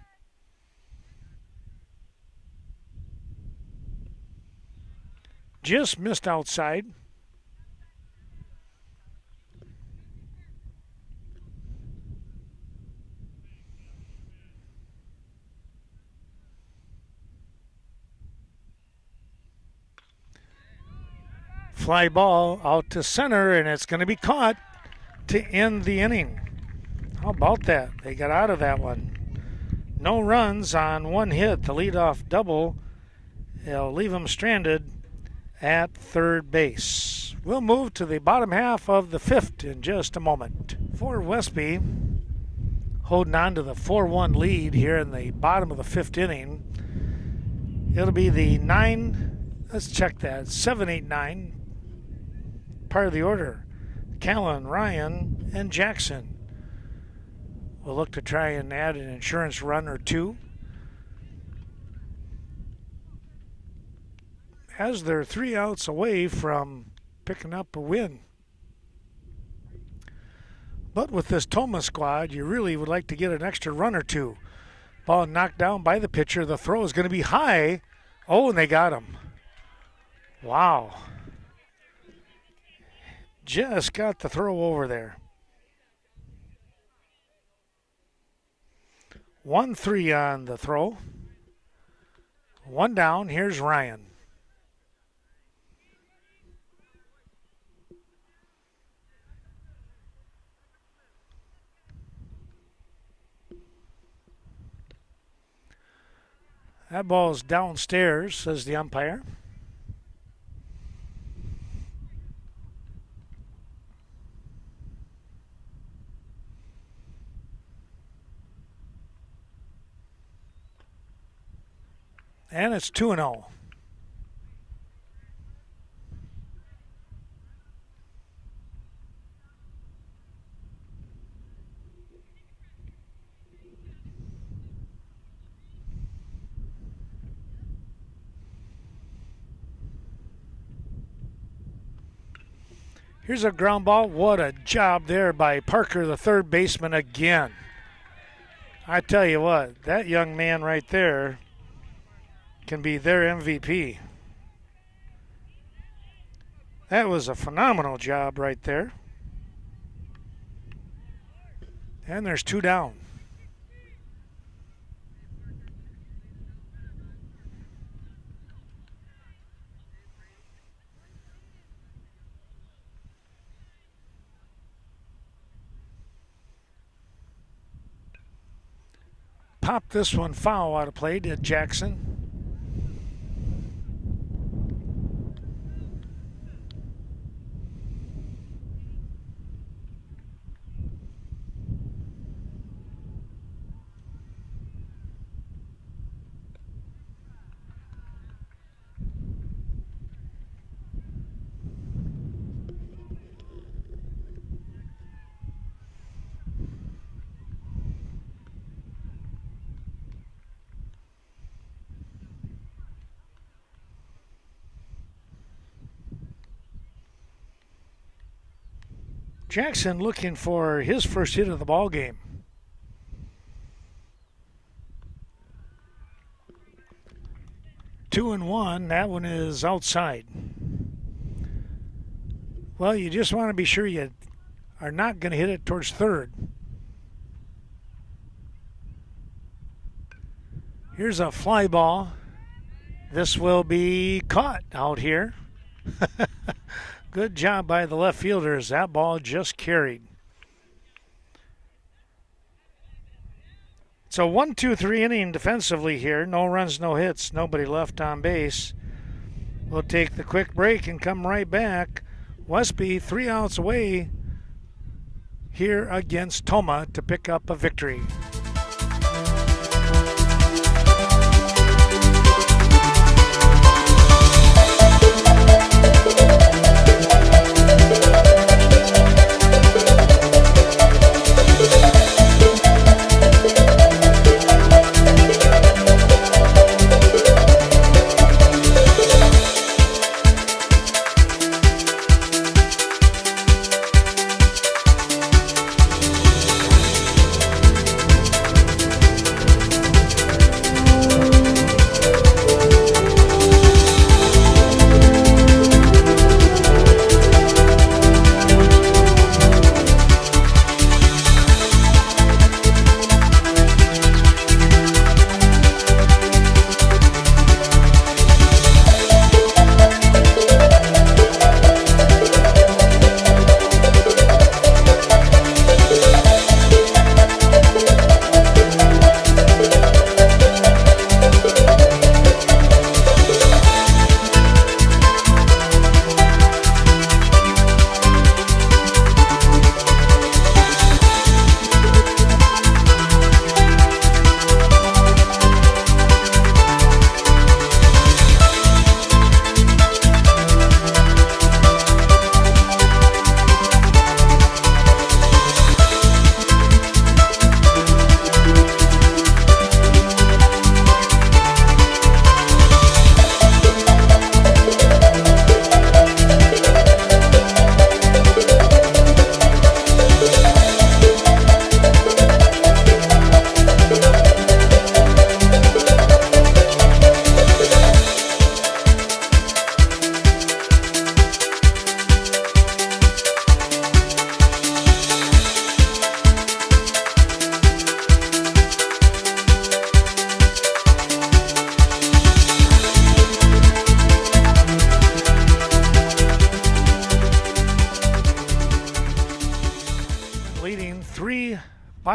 Just missed outside. Fly ball out to center, and it's going to be caught to end the inning. How about that? They got out of that one. No runs on 1 hit. The leadoff double. They'll leave them stranded at third base. We'll move to the bottom half of the 5th in just a moment. For Westby, holding on to the 4-1 lead here in the bottom of the 5th inning. It'll be the 7, 8, 9 part of the order. Callan, Ryan, and Jackson will look to try and add an insurance run or two, as they're 3 outs away from picking up a win. But with this Tomah squad, you really would like to get an extra run or two. Ball knocked down by the pitcher. The throw is going to be high. Oh, and they got him. Wow. Just got the throw over there. 1-3 on the throw. 1 down. Here's Ryan. That ball's downstairs, says the umpire. And it's 2-0. Here's a ground ball. What a job there by Parker, the third baseman, again. I tell you what, that young man right there can be their MVP. That was a phenomenal job right there. And there's 2 down. Popped this one foul out of play, did Jackson. Jackson looking for his first hit of the ball game. Two and one. That one is outside. Well, you just want to be sure you are not going to hit it towards third. Here's a fly ball. This will be caught out here. Good job by the left fielders. That ball just carried. So 1-2-3 inning defensively here. No runs, no hits. Nobody left on base. We'll take the quick break and come right back. Westby 3 outs away here against Tomah to pick up a victory.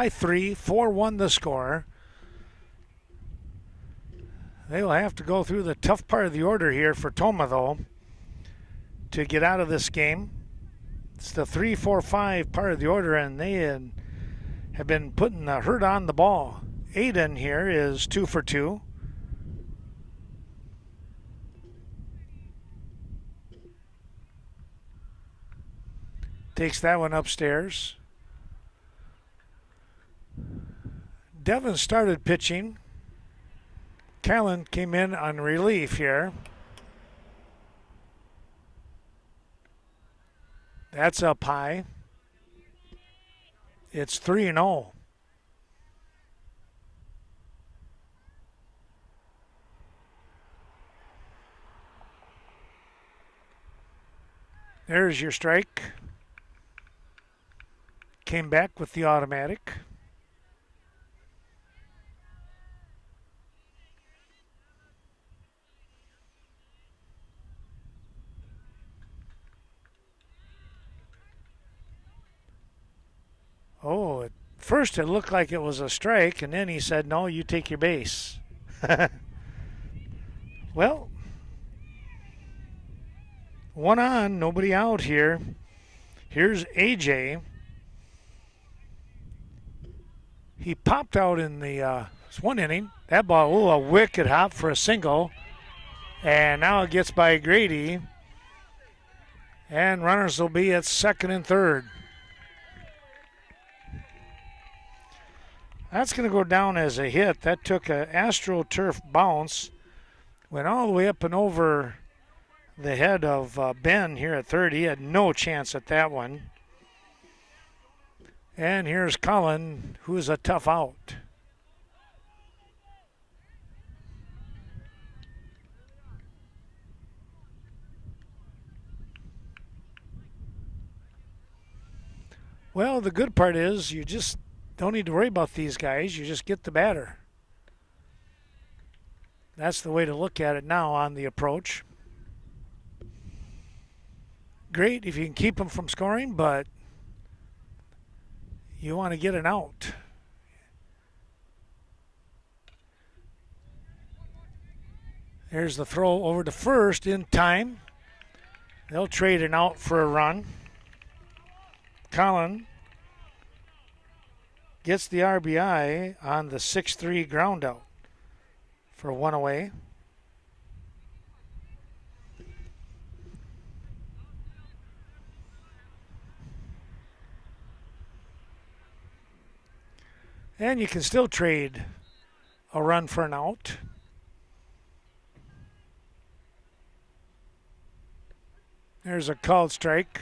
by 3, 4-1 the score. They will have to go through the tough part of the order here for Tomah, though, to get out of this game. It's the 3, 4, 5 part of the order, and they have been putting the hurt on the ball. Aiden here is 2 for 2. Takes that one upstairs. Devin started pitching. Callan came in on relief here. That's up high. It's 3-0. There's your strike. Came back with the automatic. Oh, at first it looked like it was a strike, and then he said, no, you take your base. Well, one on, nobody out here. Here's AJ. He popped out in the one inning. That ball, a wicked hop for a single. And now it gets by Grady. And runners will be at second and third. That's going to go down as a hit. That took an AstroTurf bounce. Went all the way up and over the head of Ben here at third. He had no chance at that one. And here's Cullen, who's a tough out. Well, the good part is you just don't need to worry about these guys. You just get the batter. That's the way to look at it now on the approach. Great if you can keep them from scoring, but you want to get an out. There's the throw over to first in time. They'll trade an out for a run. Collin gets the RBI on the 6-3 ground out for one away. And you can still trade a run for an out. There's a called strike.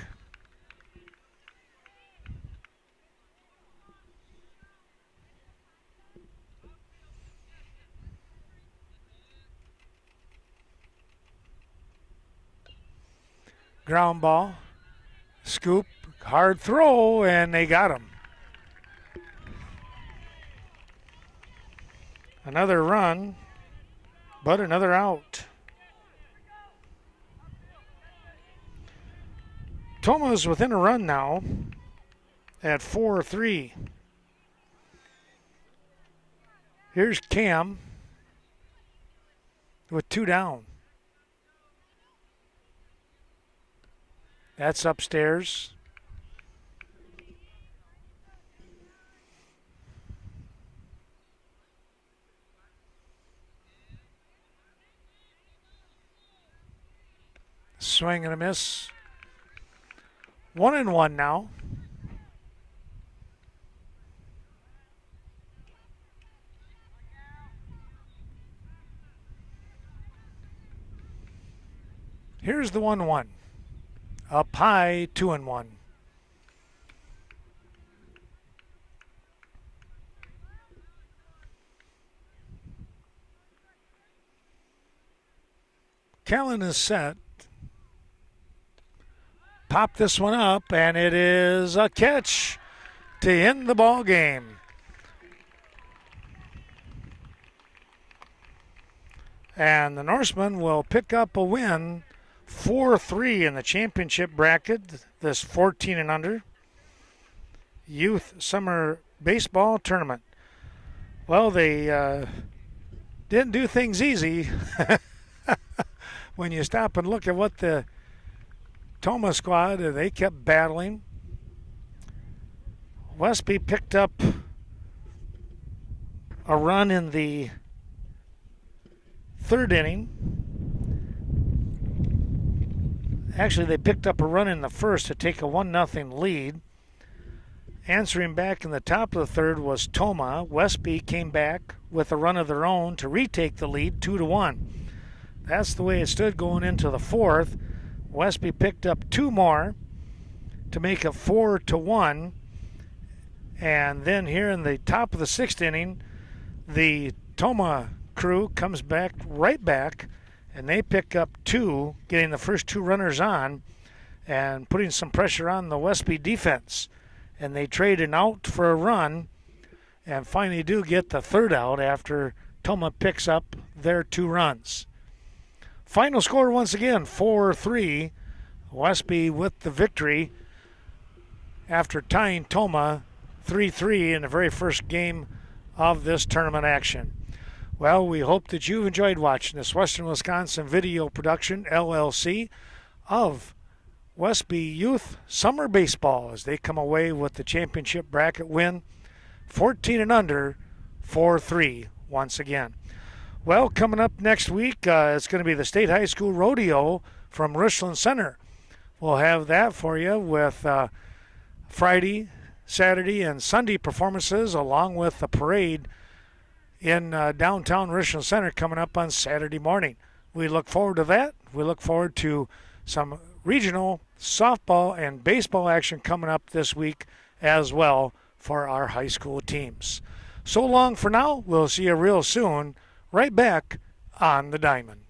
Ground ball, scoop, hard throw, and they got him. Another run, but another out. Tomah's within a run now at 4-3. Here's Cam with 2 down. That's upstairs. Swing and a miss. 1-1 now. Here's the 1-1. Up high, 2-1. Callan is set. Pop this one up, and it is a catch to end the ball game. And the Norsemen will pick up a win, 4-3 in the championship bracket, this 14 and under. Youth Summer baseball tournament. Well, they didn't do things easy when you stop and look at what the Tomah squad, they kept battling. Westby picked up a run in the third inning. Actually, they picked up a run in the first to take a 1-0 lead. Answering back in the top of the third was Tomah. Westby came back with a run of their own to retake the lead 2-1. That's the way it stood going into the fourth. Westby picked up 2 more to make it 4-1. And then here in the top of the sixth inning, the Tomah crew comes back right back, and they pick up 2, getting the first 2 runners on and putting some pressure on the Westby defense. And they trade an out for a run and finally do get the third out after Tomah picks up their 2 runs. Final score once again, 4-3. Westby with the victory after tying Tomah 3-3 in the very first game of this tournament action. Well, we hope that you've enjoyed watching this Western Wisconsin video production, LLC, of Westby Youth Summer Baseball as they come away with the championship bracket win, 14 and under, 4-3 once again. Well, coming up next week, it's going to be the State High School Rodeo from Richland Center. We'll have that for you with Friday, Saturday, and Sunday performances, along with the parade in downtown Richland Center coming up on Saturday morning. We look forward to that. We look forward to some regional softball and baseball action coming up this week as well for our high school teams. So long for now. We'll see you real soon, right back on the diamond.